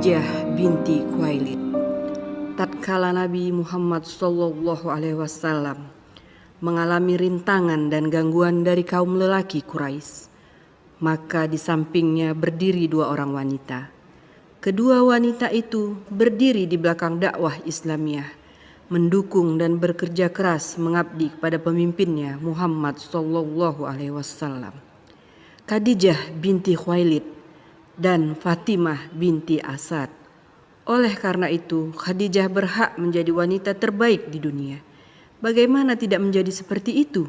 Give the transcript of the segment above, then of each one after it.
Khadijah binti Khuwailid. Tatkala Nabi Muhammad SAW mengalami rintangan dan gangguan dari kaum lelaki Quraisy, maka di sampingnya berdiri dua orang wanita. Kedua wanita itu berdiri di belakang dakwah Islamiyah, mendukung dan bekerja keras mengabdi kepada pemimpinnya Muhammad SAW. Khadijah binti Khuwailid dan Fatimah binti Asad. Oleh karena itu, Khadijah berhak menjadi wanita terbaik di dunia. Bagaimana tidak menjadi seperti itu?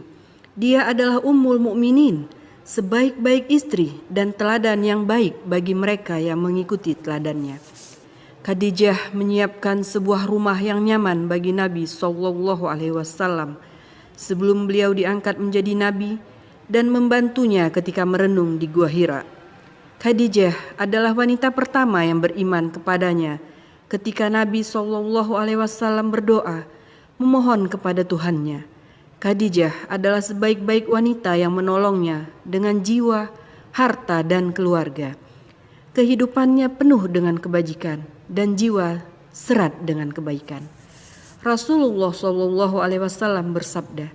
Dia adalah Ummul Mukminin, sebaik-baik istri dan teladan yang baik bagi mereka yang mengikuti teladannya. Khadijah menyiapkan sebuah rumah yang nyaman bagi Nabi SAW sebelum beliau diangkat menjadi nabi dan membantunya ketika merenung di Gua Hira. Khadijah adalah wanita pertama yang beriman kepadanya ketika Nabi SAW berdoa memohon kepada Tuhannya. Khadijah adalah sebaik-baik wanita yang menolongnya dengan jiwa, harta, dan keluarga. Kehidupannya penuh dengan kebajikan dan jiwa serat dengan kebaikan. Rasulullah SAW bersabda,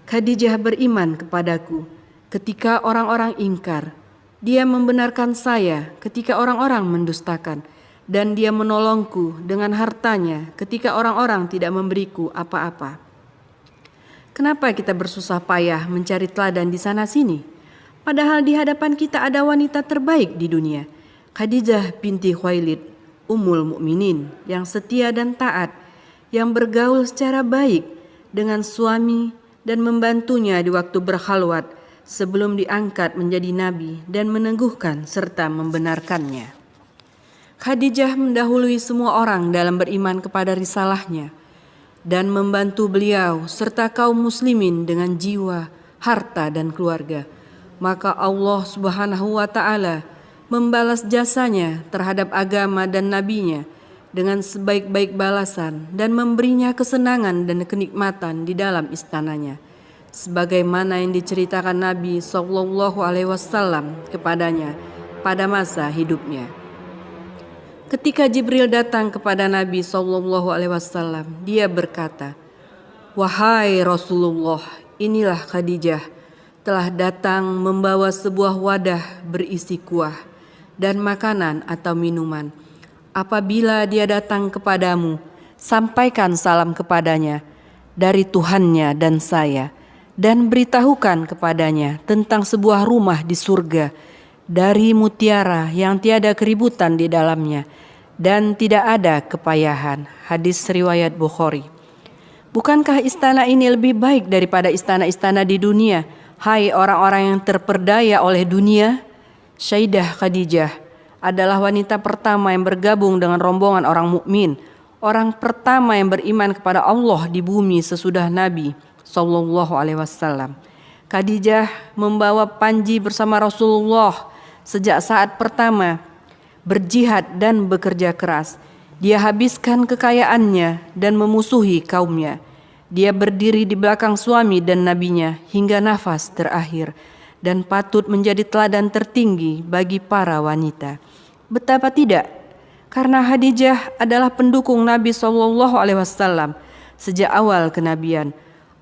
"Khadijah beriman kepadaku ketika orang-orang ingkar. Dia membenarkan saya ketika orang-orang mendustakan, dan dia menolongku dengan hartanya ketika orang-orang tidak memberiku apa-apa." Kenapa kita bersusah payah mencari teladan di sana-sini? Padahal di hadapan kita ada wanita terbaik di dunia, Khadijah binti Khuwailid, Ummul Mukminin yang setia dan taat, yang bergaul secara baik dengan suami dan membantunya di waktu berkhalwat sebelum diangkat menjadi nabi dan meneguhkan serta membenarkannya. Khadijah mendahului semua orang dalam beriman kepada risalahnya dan membantu beliau serta kaum muslimin dengan jiwa, harta, dan keluarga. Maka Allah Subhanahu wa Ta'ala membalas jasanya terhadap agama dan nabinya dengan sebaik-baik balasan dan memberinya kesenangan dan kenikmatan di dalam istananya, sebagaimana yang diceritakan Nabi SAW kepadanya pada masa hidupnya. Ketika Jibril datang kepada Nabi SAW, dia berkata, "Wahai Rasulullah, inilah Khadijah telah datang membawa sebuah wadah berisi kuah dan makanan atau minuman. Apabila dia datang kepadamu, sampaikan salam kepadanya dari Tuhannya dan saya, dan beritahukan kepadanya tentang sebuah rumah di surga dari mutiara yang tiada keributan di dalamnya dan tidak ada kepayahan." Hadis riwayat Bukhari. Bukankah istana ini lebih baik daripada istana-istana di dunia, hai orang-orang yang terperdaya oleh dunia? Sayyidah Khadijah adalah wanita pertama yang bergabung dengan rombongan orang mukmin, orang pertama yang beriman kepada Allah di bumi sesudah Nabi SAW. Khadijah membawa panji bersama Rasulullah sejak saat pertama berjihad dan bekerja keras. Dia habiskan kekayaannya dan memusuhi kaumnya. Dia berdiri di belakang suami dan nabinya hingga nafas terakhir dan patut menjadi teladan tertinggi bagi para wanita. Betapa tidak? Karena Khadijah adalah pendukung Nabi SAW sejak awal kenabian.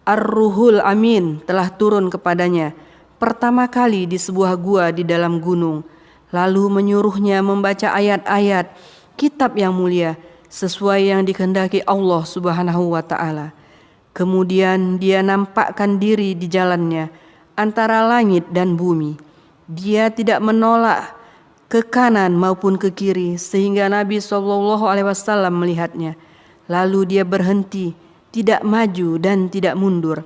Ar-Ruhul Amin telah turun kepadanya pertama kali di sebuah gua di dalam gunung, lalu menyuruhnya membaca ayat-ayat kitab yang mulia sesuai yang dikehendaki Allah Subhanahu wa Ta'ala. Kemudian dia nampakkan diri di jalannya antara langit dan bumi. Dia tidak menolak ke kanan maupun ke kiri sehingga Nabi SAW melihatnya. Lalu dia berhenti, tidak maju dan tidak mundur.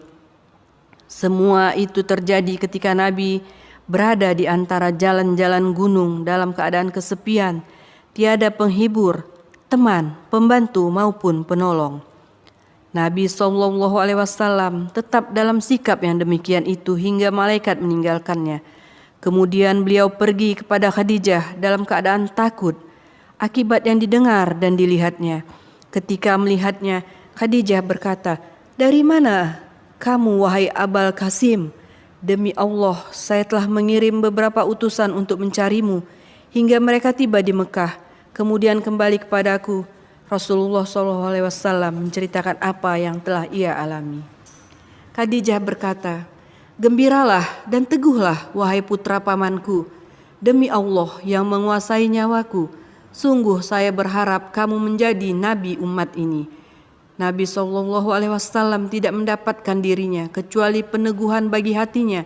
Semua itu terjadi ketika Nabi berada di antara jalan-jalan gunung dalam keadaan kesepian, tiada penghibur, teman, pembantu maupun penolong. Nabi SAW tetap dalam sikap yang demikian itu hingga malaikat meninggalkannya. Kemudian beliau pergi kepada Khadijah dalam keadaan takut akibat yang didengar dan dilihatnya. Ketika melihatnya, Khadijah berkata, "Dari mana kamu wahai Abul Qasim? Demi Allah, saya telah mengirim beberapa utusan untuk mencarimu hingga mereka tiba di Mekah. Kemudian kembali kepadaku. Rasulullah SAW menceritakan apa yang telah ia alami. Khadijah berkata, "Gembiralah dan teguhlah wahai putra pamanku. Demi Allah yang menguasai nyawaku, sungguh saya berharap kamu menjadi nabi umat ini." Nabi SAW tidak mendapatkan dirinya kecuali peneguhan bagi hatinya,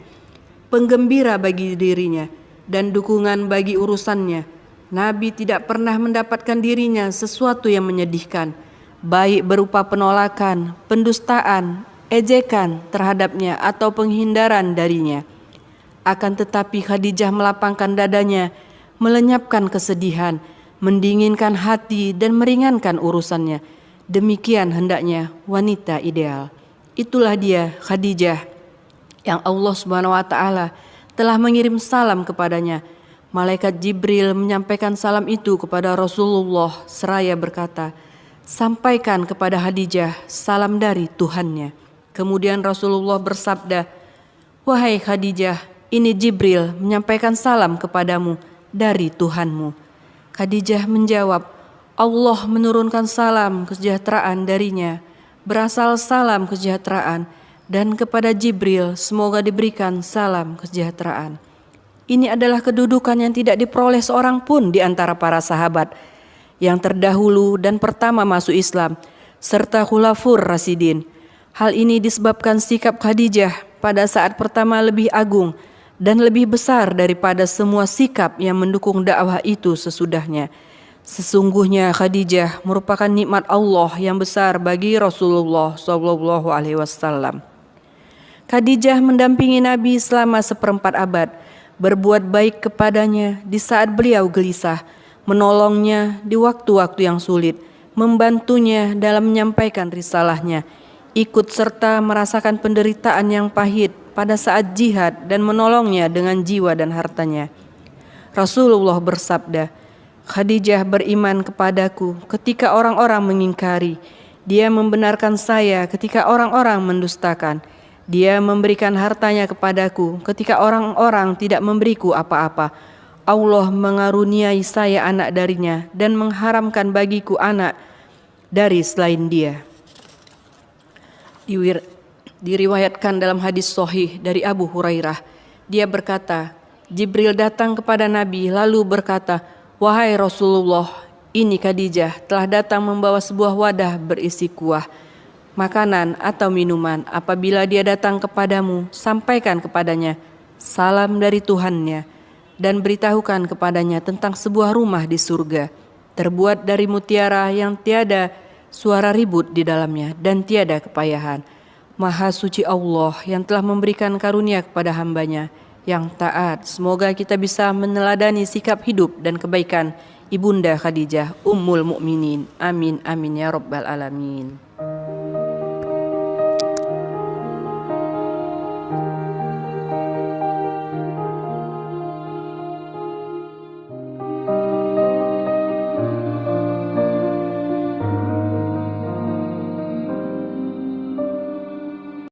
penggembira bagi dirinya, dan dukungan bagi urusannya. Nabi tidak pernah mendapatkan dirinya sesuatu yang menyedihkan, baik berupa penolakan, pendustaan, ejekan terhadapnya atau penghindaran darinya. Akan tetapi Khadijah melapangkan dadanya, melenyapkan kesedihan, mendinginkan hati dan meringankan urusannya. Demikian hendaknya wanita ideal. Itulah dia Khadijah yang Allah Subhanahu wa taala telah mengirim salam kepadanya. Malaikat Jibril menyampaikan salam itu kepada Rasulullah seraya berkata, "Sampaikan kepada Khadijah salam dari Tuhannya." Kemudian Rasulullah bersabda, "Wahai Khadijah, ini Jibril menyampaikan salam kepadamu dari Tuhanmu." Khadijah menjawab, "Allah menurunkan salam kesejahteraan darinya, berasal salam kesejahteraan, dan kepada Jibril semoga diberikan salam kesejahteraan." Ini adalah kedudukan yang tidak diperoleh seorang pun di antara para sahabat yang terdahulu dan pertama masuk Islam, serta Khulafur Rasyidin. Hal ini disebabkan sikap Khadijah pada saat pertama lebih agung dan lebih besar daripada semua sikap yang mendukung dakwah itu sesudahnya. Sesungguhnya Khadijah merupakan nikmat Allah yang besar bagi Rasulullah SAW. Khadijah mendampingi Nabi selama 1/4 abad, berbuat baik kepadanya di saat beliau gelisah, menolongnya di waktu-waktu yang sulit, membantunya dalam menyampaikan risalahnya, ikut serta merasakan penderitaan yang pahit pada saat jihad dan menolongnya dengan jiwa dan hartanya. Rasulullah bersabda, "Khadijah beriman kepadaku ketika orang-orang mengingkari. Dia membenarkan saya ketika orang-orang mendustakan. Dia memberikan hartanya kepadaku ketika orang-orang tidak memberiku apa-apa. Allah mengaruniai saya anak darinya dan mengharamkan bagiku anak dari selain dia." Diriwayatkan dalam hadis sahih dari Abu Hurairah. Dia berkata, Jibril datang kepada Nabi lalu berkata, "Wahai Rasulullah, ini Khadijah telah datang membawa sebuah wadah berisi kuah, makanan atau minuman. Apabila dia datang kepadamu, sampaikan kepadanya salam dari Tuhannya dan beritahukan kepadanya tentang sebuah rumah di surga, terbuat dari mutiara yang tiada suara ribut di dalamnya dan tiada kepayahan. Maha suci Allah yang telah memberikan karunia kepada hambanya yang taat. Semoga kita bisa meneladani sikap hidup dan kebaikan Ibunda Khadijah Ummul Mukminin. Amin amin ya rabbal alamin."